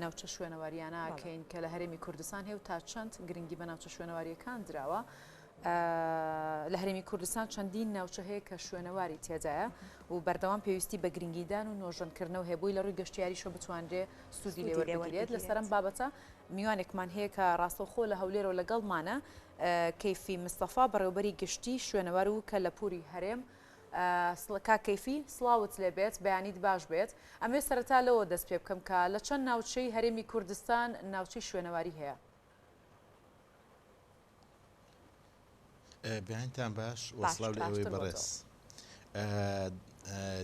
ناوچە شوێنەواریانەکەین کە لە هەرێمی کوردستان هەیە و تا چەند گرنگی بە ناوچە شوێنەواریەکان درراوە لە هەرێمی کوردستان چەندین ناوچە هەیە کە شوێنەواری تێدایە و بەردەوام پێویستی بە گرنگیدان و نۆژەنکردنەوە هەیە بۆی لە ڕووی گەشتیاریشە بتوانرێ سوودی لێوەربگرێت لەسەرم بابەتە میوانێکمان هەیە کە ڕاستەوخۆ لە هەولێرەوە لەگەڵمانە کەیفی مستەفا بەڕێوەبەری گشتی شوێنەوار و کە لە پووری هەرێم کاکەیفی سڵاوت لێ بێت بەیانیت باش بێت ئەمێ سەرەتا لەوە دەست پێ بکەم کە لە چەند ناوچەی هەرێمی کوردستان ناوچەی شوێنەواری هەیە بیانتان باش وەسڵاو لە ئەوەی بەڕێز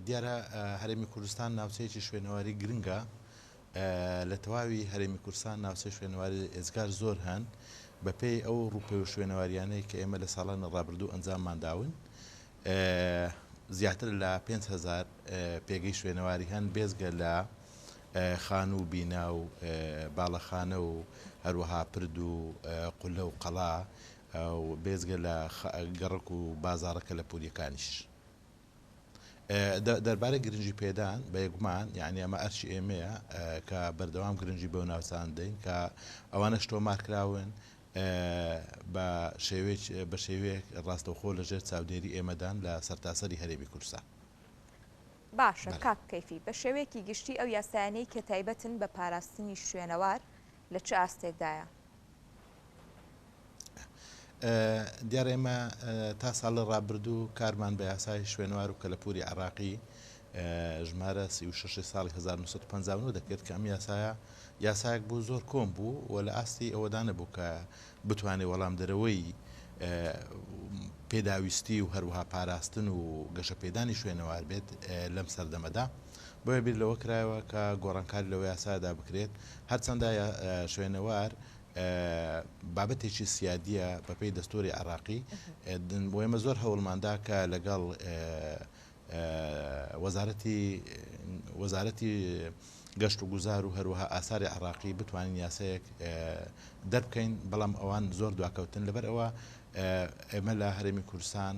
دیارە هەرێمی کوردستان ناوچەیەکی شوێنەواری گرنگە لە تەواوی هەرێمی کوردستان ناوچەی شوێنەواری ئێزگار زۆر هەن بەپێی ئەو ڕووپێ و شوێنەواریانەی کە ئێمە لە ساڵانی ڕابردوو ئەنجاممانداون زیاتر لە 5,000 پێگەی شوێنەواری هەن بێزگە لە خان و بینا و باڵەخانە و هەروەها پرد و قولە و قەڵا و بێزگە لە گەڕک و بازارەکە لە پولیەکانیش دەربارەی گرنگی پێدان بە یەکمان یعنی ئەمە ئەرچی ئێمەیە کە بەردەوام گرنگی بەو ناوچان دەین کە ئەوانە تۆمارکراون بە شێوەیەک ڕاستەوخۆ لەژێر چاودێری ئێمەدان لە سەرتاسەری هەرێمی کوردستان باشە کاک کەیفی بە شێوەیەکی گشتی ئەو یاسایانەی کە تایبەتن بە پاراستنی شوێنەوار لە چه ئاستێکدایە دیارە ئێمە تا ساڵە ڕابردوو کارمان بە یاسای شوێنەوار و کەلەپوری عراقی ژمارە 36 ساڵی 1950 دەکرد کە ئەم یاسایەک بوو زۆر کۆم بوو و لە ئاستی ئەوەدا نەبوو کە بتوانێت وەڵام دەرەوەی پێداویستی و هەروەها پاراستن و گەشە پێدانی شوێنەوار بێت لەم سەردەمەدا بۆیە بیر لەوە کرایەوە کە گۆڕانکاری لەوە یاسادا بکرێت هەرچەندە شوێنەوار بابەتێکی سیادیە بەپێی دەستوری عراقی بۆ ئێمە زۆر هەوڵماندا کە لەگەڵ وەزارەتی گەشت و گوزار و هەروەها ئاساری عراقی بتوانین یاسەیەک دەربکەین بەڵام ئەوان زۆر دواکەوتن لەبەر ئەوە ئێمە لە هەرێمی کوردستان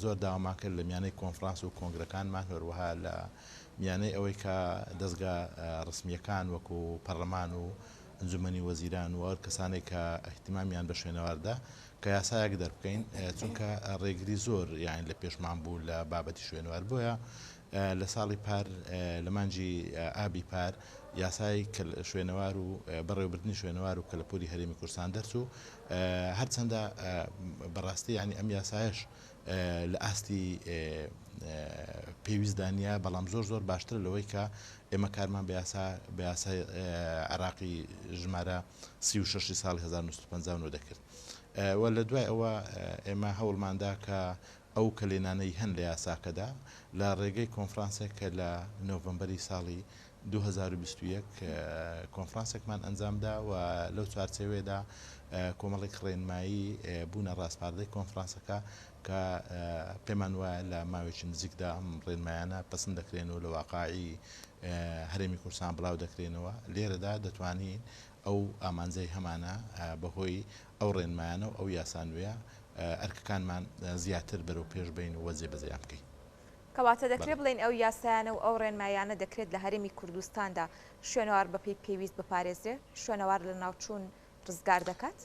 زۆر داوامان کرد لە میانەی کۆنفرانس و کۆنگرەکانمان هەروەها لە میانەی ئەوەی کە دەستگا ڕسمیەکان وەکو پەرلەمان و ئەنجومەنی وەزیران و ئەو کەسانێک کە ئەحتیمامیان بە شوێنەواردا کە یاسایەک دەربکەین چونکە ڕێگری زۆر یان لە پێشمان بوو لە بابەتی شوێنەوار بۆیە لە ساڵی پار لە مانجی ئابی پار یاسای شوێنەوار و بەڕێوەبردننی شوێنەوار و کەلەپوری هەرێمی کوردستان دەرچوو هەرچەندە بەڕاستی ینی ئەم یاسایش لە ئاستی پێویستدانە بەڵام زۆر باشتر لەوەی کە ئێمە کارمان بە یاسای عراقی ژمارە 36 ساڵی 1950 دەکرد و لە دوای ئەوە ئێمە هەوڵماندا کە ئەو کلێنانەی هەن لە یاساکەدا لە ڕێگەی کۆنفرانسێک کە لە نۆڤەمبەری ساڵی 2021 کۆنفرانسێکمان ئەنجامدا و لەو چوارچێوێدا کۆمەڵێک ڕێنمایی بوونە ڕاستپاردەی کۆنفرانسەکە کە پێمان وایە لە ماوەیەکی نزیکدا ئەم ڕێنمایانە پەسەند دەکرێن و لە واقعی هەرێمی کوردستان بڵاو دەکرێنەوە لێرەدا دەتوانین ئەو ئامانجەی هەمانە بەهۆی ئەو ڕێنمایانە و ئەو یاسانوێە ئەرکەکانمان زیاتر بەرەو پێش بین و جێبەجێیان بکەین کەواتە دەکرێت بڵێن ئەو یاسایانە و ئەو ڕێنمایانە دەکرێت لە هەرێمی کوردستاندا شوێنەوار بەپێی پێویست بپارێزرێ شوێنەوار لە ناوچوون ڕزگار دەکات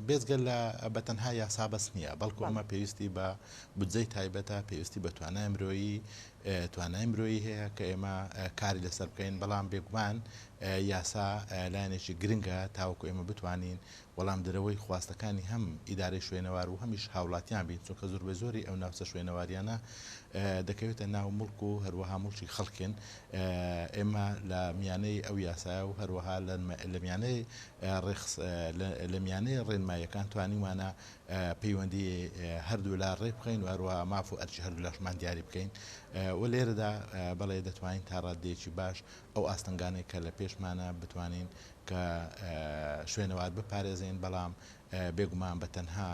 بێزگە لە بەتەنها یاسا بەس نییە بەڵکو ئەمە پێویستی بە بودجەی تایبەتە پێویستی بە توانای مرۆیی هەیە کە ئێمە کاری لەسەر بکەین بەڵام بێگومان یاسا لایەنێکی گرنگە تاوەکو ئێمە بتوانین وەڵام درەوەی خواستەکانی هەم ئیدارەی شوێنەوار و هەمیش هاوڵاتیان بین چونکە زۆر بە زۆری ئەو ناوچە شوێنەواریانە دەکەوێتە ناو مڵک و هەروەها مڵکی خەڵکن ئێمە لە میانەی ئەو یاسایە و هەروەها لە میانەی ڕێنماییەکان توانیمانە پەیوەندی هەردوو لا ڕێ بخەین و هەروەها ماف و ئەرچی هەردوو لاشمان دیاری بکەین و لێرەدا بەڵێ دەتوانین تا ڕادێکی باش ئەو ئاستەنگانەی کە لە پێشمانە بتوانین کە شوێنەوار بپارێزین بەڵام بێگومان بە تەنها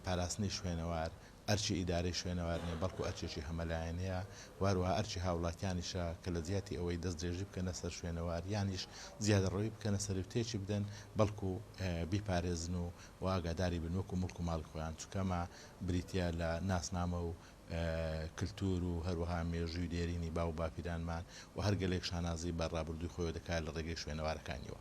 پاراستنی شوێنەوار ئەرچی ئیدارەی شوێنەوارنێ بەڵکو ئەرچێکی هەمەلایەنەیە واروها ئەرچی هاوڵاتیانیشە کە لە زیاتی ئەوەی دەست درێژی بکەنە سەر شوێنەوار یانیش زیادەڕەوی بکەنە سەرفتێکی بدەن بەڵکو بیپارێزن و ئاگاداری بن وەکو مڵک و ماڵی خۆیان چکەمە بریتە لە ناسنامە و کللتور و هەروەها مێژووی دێرینی باو باپیرانمان و هەرگەلێک شانازی بە ڕابردووی خۆی دەکات لە ڕێگەی شوێنەوارەکانیەوە.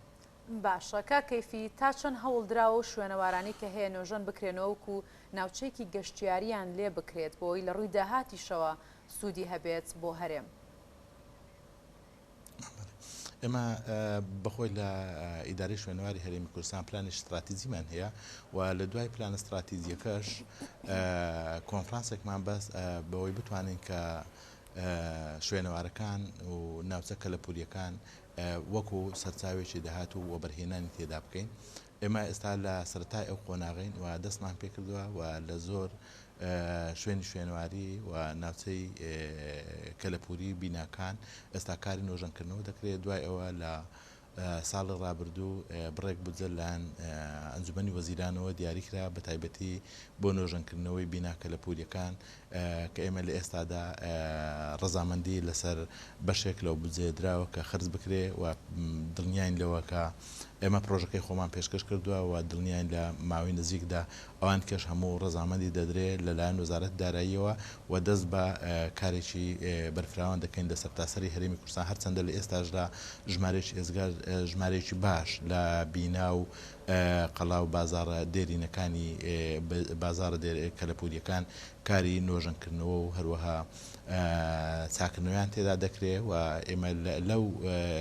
باشە کا کەیفی تا چەند هەوڵدراوە و شوێنەوارانی کە هەیە نۆژەن بکرێنەوەکو ناوچەیەکی گەشتیاریان لێ بکرێت بۆی لە ڕووی داهاتیشەوە سوودی هەبێت بۆ هەرێم. ئێمە بەخۆی لە ئیداری شوێنەواری هەرێمی کوردستان پلانی استراتیزیمان هەیە و لە دوای پلان استراتیزیەکەش کۆنفرانسێکمان بەس بەوەی بتوانین کە شوێنەوارەکان و ناوچە کەلەپوریەکان وەکو سەرچاوێکی داهات و وەبەرهێنانی تێدا بکەین. ئێمە ئێستا لە سەرەتای ئەو قۆناغین و دەستمان پێکردووە و لە زۆر شوێنی شوێنواری و ناوچەی کەلەپوری بیناکان ئێستا کاری نۆژەنکردنەوە دەکرێت. دوای ئەوە لە ساڵی ڕابردوو بڕێک بجە لەن ئەنجومەنی وەزیرانەوە دیاریکرا بە تایبەتی بۆ نۆژەنکردنەوەی بینا کەلەپوریەکان کە ئێمە لە ئێستادا ڕەزامەندی لەسەر بەشێک لەو بجێدراوە کە خرج بکرێ و دڵنیاین لەوە کە ئێمە پرۆژەکەی خۆمان پێشکەش کردووە و دڵنیاین لە ماوەی نزیکدا ئەوان کەش هەموو ڕەزامەندی دەدرێت لەلایەن وەزارەت داراییەوە و دەست بە کارێکی بەرفراوان دەکەین لە سەرتاسەری هەرێمی کوردستان هەرچەندە لە ئێستاشدا ژمارەیەکی باش لە بینا و قەڵا و بازاڕە دێرینەکانی بازاڕە کەلەپوریەکان کاری نۆژەنکردنەوە و هەروەها چاکردنەوەیان تێدا دەکرێت و ئێمە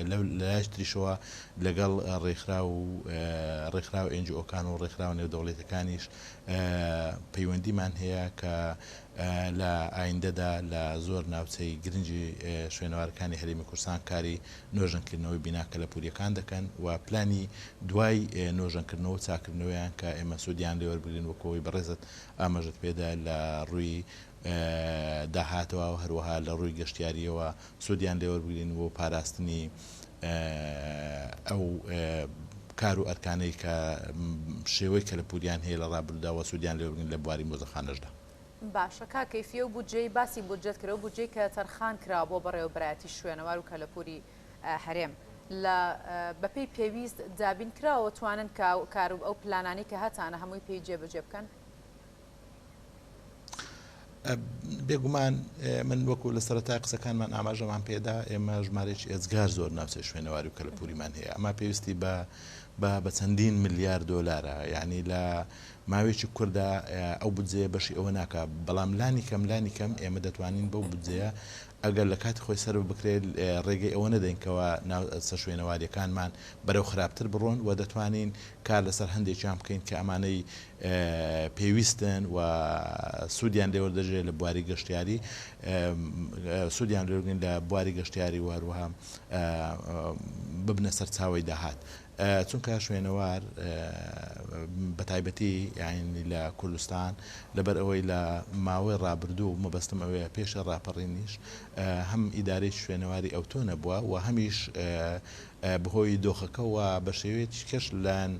لەلایەش تریشەوە لەگەڵ ڕێکخراو NGOکان و ڕێکخراو نێودەوڵەتەکانیش پەیوەندیمان هەیە کە لە ئایندەدا لە زۆر ناوچەی گرنگی شوێنەوارەکانی هەرێمی کوردستان کاری نۆژەنکردنەوەی بینا کەلەپوریەکان دەکەن و پلانی دوای نۆژەنکردنەوە و چاکردنەوەیان کە ئێمە سوودیان لێوەربگرین وەکەوەی بەڕێزت ئاماژەت پێدا لە ڕووی داهاتەوە و هەروەها لە ڕووی گەشتیاریەوە سوودیان لێوەربگرین بۆ پاراستنی ئەو کار و ئەرکانەی کە شێوەی کەلەپوریان هەیە لە ڕابردوودا سوودیان لێوەربگرین لە بواری مۆزەخانەشدا. باشە کا کەیفیە و بودجەی باسی بودجەت کرا و بودجەی کە تەرخان کرا بۆ بەڕێوەبەرایەتی شوێنەوار و کەلەپوری هەرێم لە بەپێی پێویست دابین کراوە توانن کار ئەو پلانانی کە هەتانە هەمووی پێی جێبەجێ بکەن؟ بێگومان من وەکو لە سەرەتای قسەکانمان ئاماژەمان پێدا ئێمە ژمارەی ئێزگار زۆر ناوچەی شوێنەواری و کەلەپوریمان هەیە. ئەمە پێویستی بە چەندین ملیار دۆلارە، یعنی لە ماوەیەکی کووردا ئەو بودجەیە بەشی ئەوە ناکە، بەڵام لانی کەم ئێمە دەتوانین بەو بودجەیە ئەگەر لە کاتی خۆی سەر بکرێت ڕێگەی ئەوە نەدەینکەوە ناوچە شوێنەواریەکانمان بەرەو خراپتر بڕۆن و دەتوانین کار لەسەر هەندێکیان بکەین کە ئەمانەی پێویستن و سوودیان لێوەردەژێت لە بواری گەشتیاری، سوودیان لێوەرگرین لە بواری گەشتیاری و هەروەها ببنە سەر چاوەی داهات. چونکە شوێنەوار بە تایبەتی یعنی لە کوردستان لەبەر ئەوەی لە ماوەی ڕابردوو مەبەستم ئەوەیە پێشە ڕاپەڕینیش هەم ئیدارەی شوێنەواری ئەو تۆ نەبووە و هەمیش بەهۆی دۆخەکەەوە بە شێوەیەکی کەش لەن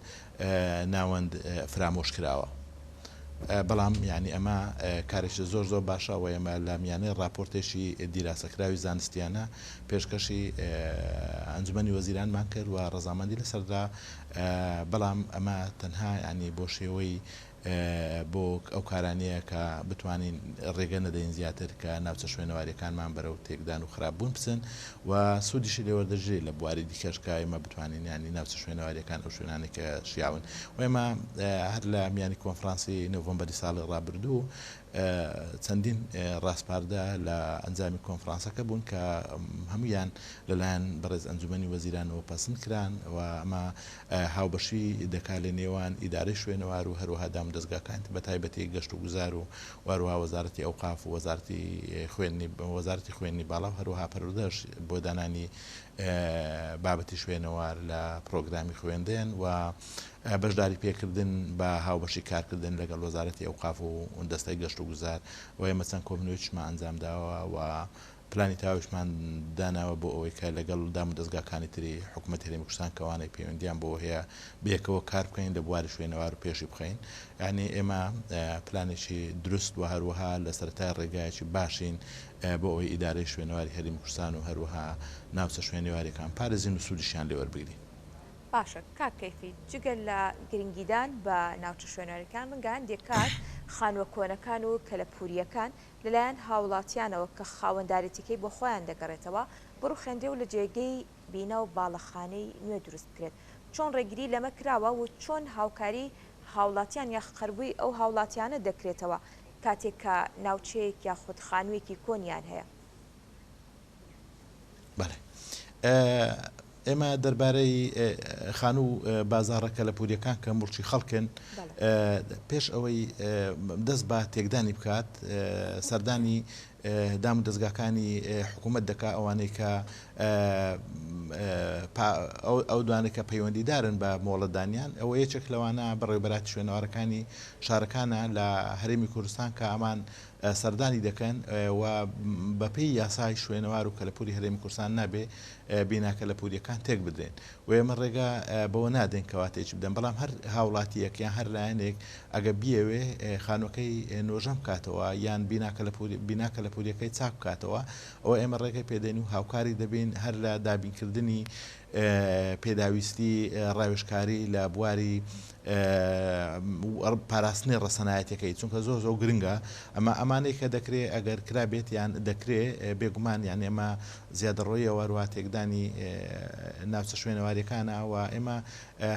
ناوەند فرامۆش کراوە. بەڵام یعنی ئەمە کارێکی زۆر باشە و ئێمە لە میانەی راپۆرتێکی دیراسەکراوی زانستیانە پێشکەشی ئەنجومەنی وەزیرانمان کرد و ڕەزامەندی لەسەردا، بەڵام ئەمە تەنها ینی بۆ شێوەی بۆ ئەو کارانەیە کە بتوانین ڕێگە نەدەین زیاتر کە ناوچە شوێنەواریەکانمان بەرەو تێکدان و خراپبوون بچن و سوودیشی لێوەردەژێت لە بواری دیکەشکە ئێمە بتوانین ینی ناوچە شوێنەواریەکان ئەو شوێنانی کە شیاون و ئێمە هەر لە میانی کۆنفرانسی نۆڤەمبەری ساڵی ڕابردوو چەندین ڕاستپاردە لە ئەنجامی کۆنفرانسەکە بوون کە هەمویان لەلایەن بەڕێز ئەنجومەنی وەزیرانەوە پەسەند کران و ئەمە هاوبەشی دەکات لە نێوان ئیدارەی شوێنەوار و هەروەها دام دەستگاکان بە تایبەتی گەشت و گوزار و وەروها وەزارەتی ئەوقاف و وەزارەتی خوێندنی باڵا و هەروەها پەروەردەش بۆ دانانی بابەتی شوێنەوار لە پرۆگرامی خوێندن و بەشداری پێکردن بە هاوبەشی کارکردن لەگەڵ وەزارەتی ئەوقاف و دەستای گەشت و گوزار و ئێمە چەند کۆبنەوەیەکمان ئەنجام داوە و پلانی تاویشمان داناوە بۆ ئەوەی کە لەگەڵ دام و دەستگاکانی تری حکوومەت هەرێمی کوردستان کەوانەی پەیوەندیان بۆ هەیە بەیەکەوە کار بکەین لە بواری شوێنەوار و پێشی بخەین. یعنی ئێمە پلانێکی دروست و هەروەها لە سەرەتای ڕێگایەکی باشین بۆ ئەوەی ئیدارەی شوێنەواری هەرێمی کوردستان و هەروەها ناوچە شوێنەواریەکان پارێزین و سوودیشیان لێوەربگرین. باشە کاک کەیفی جگەل لە گرنگیدان بە ناوچە شوێنەوەریەکان من گەیاندێ کات خانوە کۆنەکان و کەلەپوریەکان لەلایەن هاوڵاتیانەوە کە خاوەنداریتەکەی بۆ خۆیان دەگەڕێتەوە بڕوو خێندێ و لە جێگەی بینا و باڵەخانەی نوێ دروست بکرێت چۆن ڕێگیری لەمە کراوە و چۆن هاوکاری هاوڵاتیان یا خەربووی ئەو هاوڵاتیانە دەکرێتەوە کاتێک کە ناوچەیەک یاخود خانوویەکی کۆنیان هەیە. بەڵێ ئێمە دەربارەی خانوو بازاڕە کەلەپوریەکان کە مڵکی خەڵکن پێش ئەوەی دەست بە تێکدانی بکات سەردانی دام و دەستگاکانی حکوومەت دەکا ئەوانەی کە ئەو دوانێک کە پەیوەندیدارن بە مۆڵەتدانیان ئەوە یەکێک لەوانە بەڕێوەبەراتی شوێنەوارەکانی شارەکانە لە هەرێمی کوردستان کە ئەمان سەردانی دەکەن و بەپێی یاسای شوێنەوار و کەلەپوری هەرێمی کوردستان نابێ بینا کەلەپوریەکان تێک بدرێن و ئێمە ڕێگا بەوە نادەین کەواتێکی بدەن بەڵام هەر هاوڵاتیەک یان هەر لایەنێک ئەگە بیەوێ خانوەکەی نۆژەم بکاتەوە یان بینا کەلەپوریەکەی چاک بکاتەوە ئەوە ئێمە ڕێگەی پێدەین و هاوکاری دەبین هەر لە دابینکردنی پێداویستی ڕاوێژکاری لە بواری پاراستنی ڕەسەنایەتەکەی چونکە زۆر زۆر گرنگە ئەمە ئەمانەی کە دەکرێت ئەگەر کرابێت یان دەکرێت بێگومان یان ئێمە زیادەڕۆیە وەروە تێکدانی ناوچە شوێنەواریەکانە و ئێمە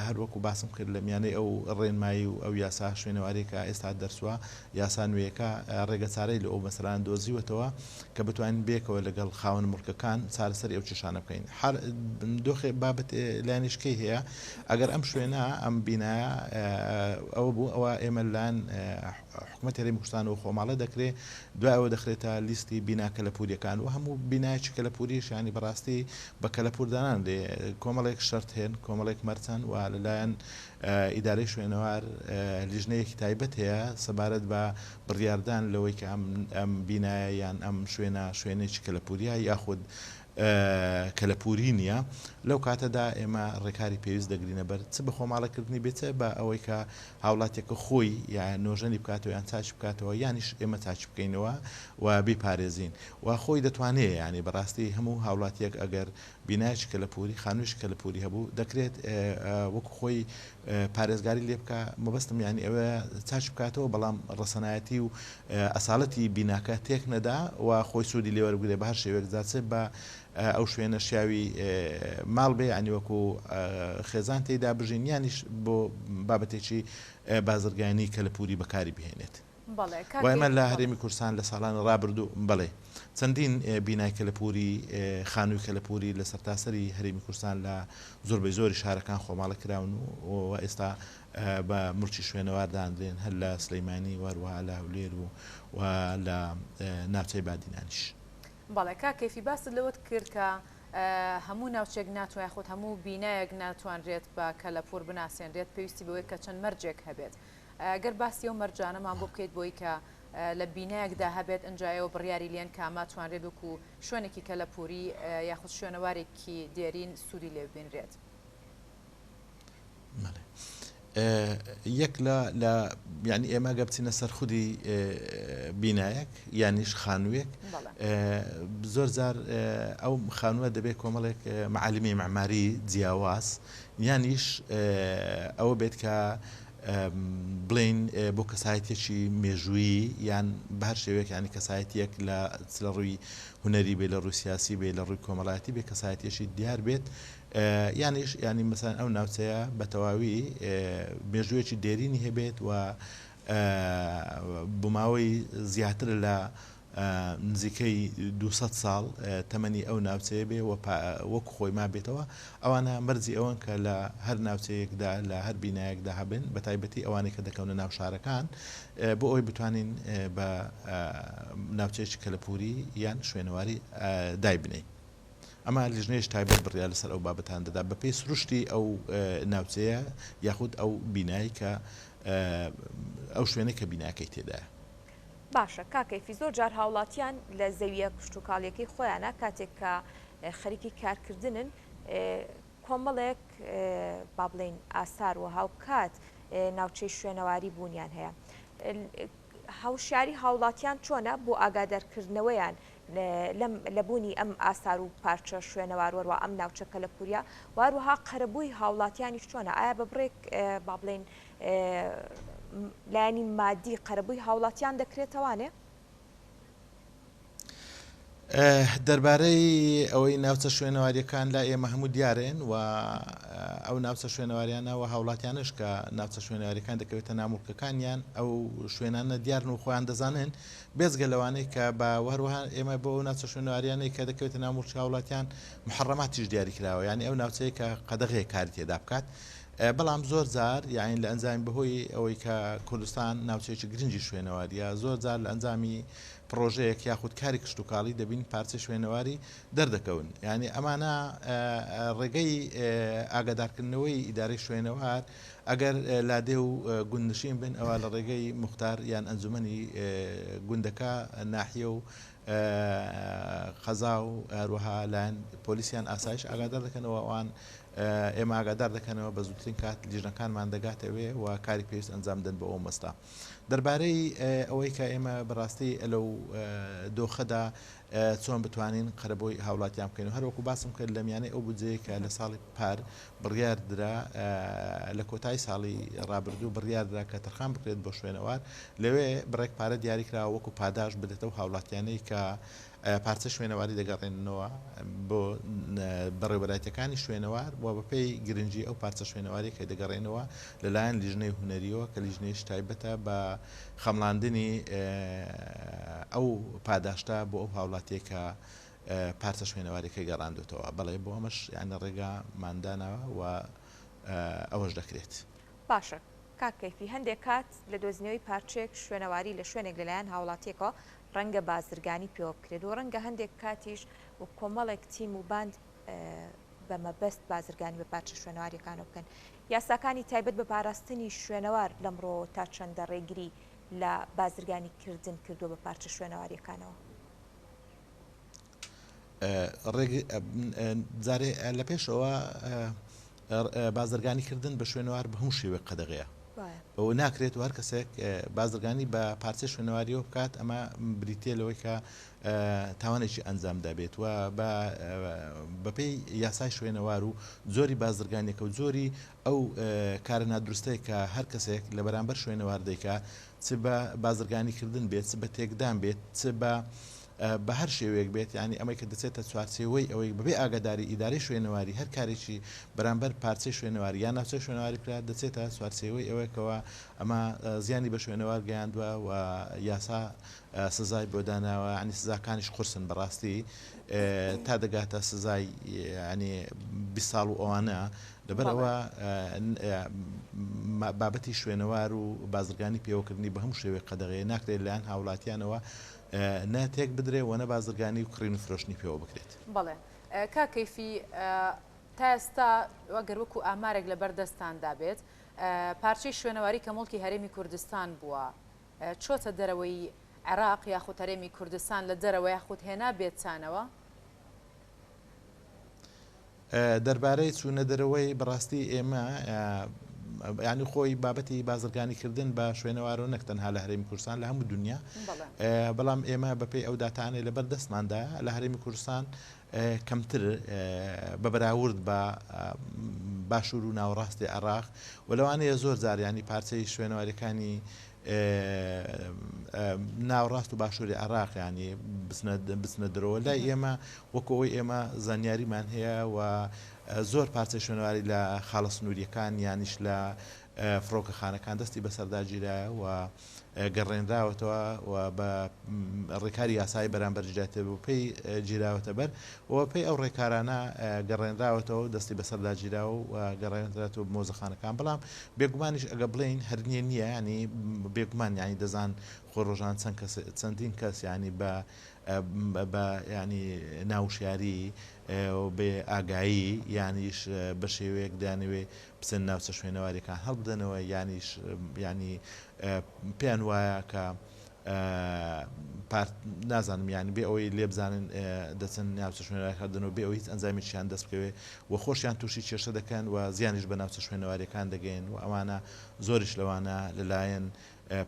هەروەکو باسم کرد لە میانەی ئەو ڕێنمایی و ئەو یاسا شوێنەوارێکە ئێستا دەرسووە یاسا نوێیەکە ڕێگە چارەی لە ئەو مەسەلان دۆزیوەتەوە کە بتوانین بێکەوە لەگەڵ خاوەن مڵکەکان چارەسەری ئەو چێشانە بکەین دۆخێ بابەت لایەنیشکەی هەیە ئەگەر ئەم شوێنە ئەم بینایە ئەوە بوو ئەوە ئێمە لایەن حکوومەت هەرێمی کوردستان و خۆماڵە دەکرێت دوای ئەوە دەخرێتە لیستی بینا کەلەپوریەکان و هەموو بینایکی کەلەپوریش ینی بەڕاستی بە کەلەپوردانان لێ کۆمەڵێک شەرت هێن کۆمەڵێک مەرچەند و لەلایەن ئیدارەی شوێنەوار لیژنەیەکی تایبەت هەیە سەبارەت بە بڕیاردان لەوەی کە ئەم بینایە یان ئەم شوێنێکی کەلەپوریە یاخود کەلەپوری نییە لەو کاتەدا ئێمە ڕێکاری پێویست دەگرینە بەر چ بە خۆماڵەکردنی بێتە بە ئەوەی کە هاوڵاتێکە خۆی یان نۆژەنی بکاتەوە یان چاچ بکاتەوە یانیش ئێمە چاچ بکەینەوە و بیپارێزین و خۆی دەتوانێت ینی بەڕاستی هەموو هاوڵاتیەک ئەگەر بینایکی کەلەپوری خانوویش کەلەپوری هەبوو دەکرێت وەکو خۆی پارێزگاری لێ بکە مەبەستم ینی ئەوە چاچ بکاتەوە بەڵام ڕەسەنایەتی و ئەساڵەتی بیناکە تێک نەدا و خۆی سوودی لێوەربگرێ بە هەر شێوەیەک جاچێت بە ئەو شوێنە شیاوی ماڵ بێ عنی وەکو خێزان تێدا بژین یانیش بۆ بابەتێکی بازرگانی کەلەپوری بەکاری بهێنێت وایمە لە هەرێمی کوردستان لە ساڵان ڕابردوو بڵێ چەندین بینای کەلەپوری خانووی کەلەپوری لە سەرتاسەری هەرێمی کوردستان لە زۆربەی زۆری شارەکان خۆماڵە کراون و ئێستا بە مڵکی شوێنەواردانرێن هەر لە سلەیمانی وەروەها لە هەولێر و لە ناوچەی بادینانیش. بەڵێ کاکەیفی باست لەوەت کرد کە هەموو ناوچێک ناتوانێت خۆت هەموو بینایەک ناتوانرێت بە کەلەپور بناسێنرێت پێویستی بەوەی کە چەند مەرجێک هەبێت گەر باسی ئەو مەرجانەمان بۆ بکەیت بۆی کە لە بینایەکدا هەبێت ئەنجایەوە بڕیاری لێن کاما توانرێت وەکو شوێنێکی کەلەپوری یاخود شوێنەوارێکی دێرین سوودی لێ ببینرێت. یەک لە ینی ئێمە گە بچینە سەر خودی بینایەک یانیش خانوویەک زۆر جار ئەو خانووە دەبێت کۆمەڵێک معالمی معماری جیاواز یانیش ئەوە بێت کە بڵین بۆ کەسایەتێکی مێژووی یان بە هەر شێوەیەک ینی کەسایەتیەک لە ڕووی هونەری بێ لە ڕووی سیاسی بێ لە ڕووی کۆمەڵایەتی بێ کەسایەتێکی دیار بێت یانیش ینی مەسەن ئەو ناوچەیە بە تەواوی مێژوویەکی دێرینی هەبێت و بماوەی زیاتر لە نزیکەی 200 ساڵ تەمەنی ئەو ناوچەیە بێ وەکو خۆی ما بێتەوە ئەوانە مەرجی ئەوەن کە لە هەر ناوچەیەکدا لە هەر بینایەکدا هەبن بە تایبەتی ئەوانەی کە دەکەونە ناو شارەکان بۆ ئەوی بتوانین بە ناوچەیەکی کەلەپوری یان شوێنەواری دایبنەی. ئەمە لیژنەیەش تایبەت بڕیار لەسەر ئەو بابەتان دەدا بە پێی سروشتی ئەو ناوچەیە یاخود ئەو بینایی کە ئەو شوێنەی کە بیناکەی تێدایە. باشە کاکەیفی زۆر جار هاوڵاتیان لە زەویە کشتتوکاڵیەکەی خۆیانە کاتێک کە خەریکی کارکردنن کۆمەڵێک با بڵین ئاسار و هاوکات ناوچەی شوێنەواری بوونیان هەیە. هاوشیاری هاوڵاتیان چۆنە بۆ ئاگادارکردنەوەیان لە بوونی ئەم ئاسار و پارچە شوێنەوار وەروە ئەم ناوچە کەلەپوریا واروها قەرەبووی هاوڵاتیانیش چۆنە ئایا بە بڕێک با بڵین لایانی مادی قەرەبووی هاوڵاتیان دەکرێتەوانێ؟ دەربارەی ئەوەی ناوچە شوێنەواریەکان لا ئێمە هەموو دیارێن و ئەو ناوچە شوێنەواریانەوە هاوڵاتیانش کە ناوچە شوێنەواریەکان دەکەوێتە نامولکەکانیان ئەو شوێنانە دیارن و خۆیان دەزانن بێزگە لەوانەیە کە بە هەروەها ئێمە بۆ ناوچە شوێنەواریانەی کە دەکەوێتە نامولکی هاوڵاتیان محڕەماتیش دیاری کراوە یعنی ئەو ناوچەیە کە قەدەغەیە کاری تێدا بکات بەڵام زۆر جار یاین لە ئەنجامی بەهۆی ئەوەی کە کوردستان ناوچەیەکی گرنگی شوێنەواریە زۆر جار لە ئەنجامی پرۆژەیەک یاخود کاری کشت و کاڵی دەبین پارچە شوێنەواری دەردەکەون ینی ئەمانە ڕێگەی ئاگادارکردنەوەی ئیدارەی شوێنەوار ئەگەر لادێ و گوندنشین بن ئەوە لە ڕێگەی مختار یان ئەنجومەنی گوندەکە ناحیە و قەزا و هەروەها لایەن پۆلیسیان ئاسایش ئاگادار دەکەنەوە ئەوان ئێمە ئاگادار دەکەنەوە بە زووترین کات لیژنەکانمان دەگاتەوێ و کاری پێویست ئەنجام دەن بە ئەو مەستا دەربارەی ئەوەی کە ئێمە بەڕاستی لەو دۆخەدا چۆن بتوانین قەرەبۆی هاوڵاتیان بکەین و هەروەکو باسم کرد لە میانەی ئەو بودجەیە کە لە ساڵی پار بڕیاردرا لە کۆتایی ساڵی ڕابردوو بڕیاردرا کە تەرخان بکرێت بۆ شوێنەوار لەوێ بڕێک پارە دیاریکراوە وەکو پاداش بدێتە و هاوڵاتیانەی کە پارچە شوێنەواری دەگەڕێنەوە بۆ بەڕێوەبەرایەتەکانی شوێنەوار و بەپێی گرنگی ئەو پارچە شوێنەواری کە دەگەڕێنەوە لەلایەن لیژنەی هونەریەوە کە لیژنەیەش تایبەتە بە خەمڵاندنی ئەو پاداشتا بۆ ئەو هاوڵاتیە کە پارچە شوێنەوارەکەی گەڕاندوێتەوە بەڵێ بۆ ئەمەش یانە ڕێگا ماداناوە و ئەوەش دەکرێت. باشە کاکەیفی هەندێک کات لە دۆزنەوەی پارچێک شوێنەواری لە شوێنێک لەلایەن هاوڵاتیەکەوە ڕەنگە بازرگانی پێوە بکرێت و ڕەنگە هەندێک کاتیش و کۆمەڵێک تیم و باند بە مەبەست بازرگانی بە پارچە شوێنەواریەکانە بکەن یاساکانی تایبەت بە پاراستنی شوێنەوار لەمڕۆ تا چەندە ڕێگری لە بازرگانی کردن کردو بە پارچە شوێنەواریەکانەوە جارێ لە پێشەوە بازرگانیکردن بە شوێنەوار بە هەموو شێوێک قەدەغەیە ئەو ناکرێت و هەر کەسێک بازرگانی بە پارچە شوێنەواریەوە بکات ئەمە بریتێ لەوەی کە تاوانێکی ئەنجامدا بێت و بەپێی یاسای شوێنەوار و زۆری بازرگانێکە و زۆری ئەو کارە نادروستەیە کە هەر کەسێک لە بەرامبەر شوێنەوار دەیکا چ بە بازرگانیکردن بێت چ بە تێکدان بێت چ بە هەر شێوەیەک بێت ینی ئەمەی کە دەچێتە چوارچێوەی ئەوەی بەبێ ئاگاداری ئیدارەی شوێنەواری هەر کارێکی بەرامبەر پارچەی شوێنەواری یان ناوچەی شوێنەواری کرا دەچێتە چوارچێوەی ئەوەیەکەوە ئەمە زیانی بە شوێنەوار گەیاندووە و یاسا سزای بۆ داناوە ینی سزاکانیش قورسن بەڕاستی تا دەگاتە سزای ینی 20 ساڵ و ئەوانە لەبەرەوە بابەتی شوێنەوار و بازرگانی پێوەکردنی بە هەموو شێوەیە قەدەغەیە ناکرێت لایەن هاوڵاتیانەوە ناتێک بدرێ وەنە بازرگانی و کڕین و فرۆشتنی پێوە بکرێت. بەڵێ کاکەیفی تا ئێستا وەگەر وەکو ئامارێک لە بەردەستاندا بێت پارچەی شوێنەواری کە مڵکی هەرێمی کوردستان بووە چۆتە دەرەوەی عێراق یاخود هەرێمی کوردستان لە دەرەوە یاخود هێنا بێتچانەوە دەربارەی چوونە دەرەوەی بەڕاستی ئێمە ینی خۆی بابەتی بازرگانیکردن بە شوێنەوارۆ نەکتەنها لە هەرێمی کوردستان لە هەموو دنیا بەڵام ئێمە بەپێی ئەو داتانێ لەبەر دەستماندا لە هەرێمی کوردستان کەمتر بەبراورد بە باشوور و ناوەڕاستی عێراق و لەوانەیە زۆر جاریانی پارچەی شوێنەواریەکانی ناوڕاست و باشووری عێراق ینی بچنە درەوە لای ئێمە وەکەوەی ئێمە زانیاریمان هەیە و زۆر پارچە شوێنەواری لە خاڵە سنووریەکان یانیش لە فڕۆکەخانەکان دەستی بەسەرداگیرایە و گەڕێنراوەتەوە و بە ڕێکاری یاسایی بەرامبەر جیراتێ بۆ پێی گیراوەتە بەر و پێی ئەو ڕێکارانە گەڕێنراوەتەوە دەستی بەسەرداگیراوە و گەڕێنراتەوە مۆزەخانەکان بەڵام بێگومانیش ئەگە بڵین هەرنیە نییە ینی بێگومان ینی دەزان خۆڕۆژان چەندین کەس ینی بە ینی ناوشیاری بێ ئاگایی یانیش بە شێوەیەک دانوێ بچن ناوچە شوێنەواریەکان هەڵبدەنەوە یانیش ینی پێیان وایە کە نازانم یانی بێ ئەوەی لێ بزانن دەچن ناوچە شوێنەوارەکەدنەوە بێ ئەوەی هیچ ئەنجامیشیان دەست بکەوێ و خۆشیان تووشی کێشە دەکەن و زیانیش بە ناوچە شوێنەواریەکان دەگەین و ئەوانە زۆریش لەوانە لەلایەن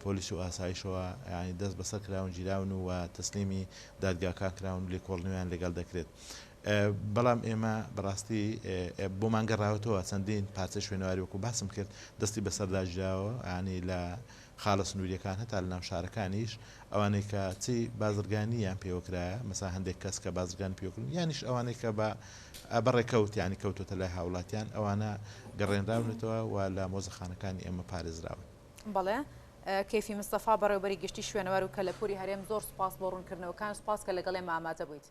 پۆلیس و ئاسایشەوە ینی دەست بەسەر کراون گیراون و تەسلیمی دادگاکان کراون و لێکۆڵنەوەیان لەگەڵ دەکرێت. بەڵام ئێمە بەڕاستی بۆمان گەڕاوەتەوە چەندین پارچە شوێنەواری وەکو باسم کرد دەستی بەسەرداژراوە ینی لە خاڵە سنووریەکان هەتا لە ناو شارەکانیش ئەوانەی کە چی بازرگانییان پێوەکرایە مەسا هەندێک کەس کە بازرگان پێوەکردن یانیش ئەوانەی کە بەڕێکەوت ینی کەوتوتە لای هاوڵاتیان ئەوانە گەڕێنراونێتەوە و لە مۆزەخانەکانی ئێمە پارێزراون. بەڵێ کەیفی مستەفا بەڕێوەبەری گشتی شوێنەوار و کەلەپوری هەرێم زۆر سپاس بۆ ڕوونکردنەوەکان سپاس کە لەگەڵێ ئامادە بوویت.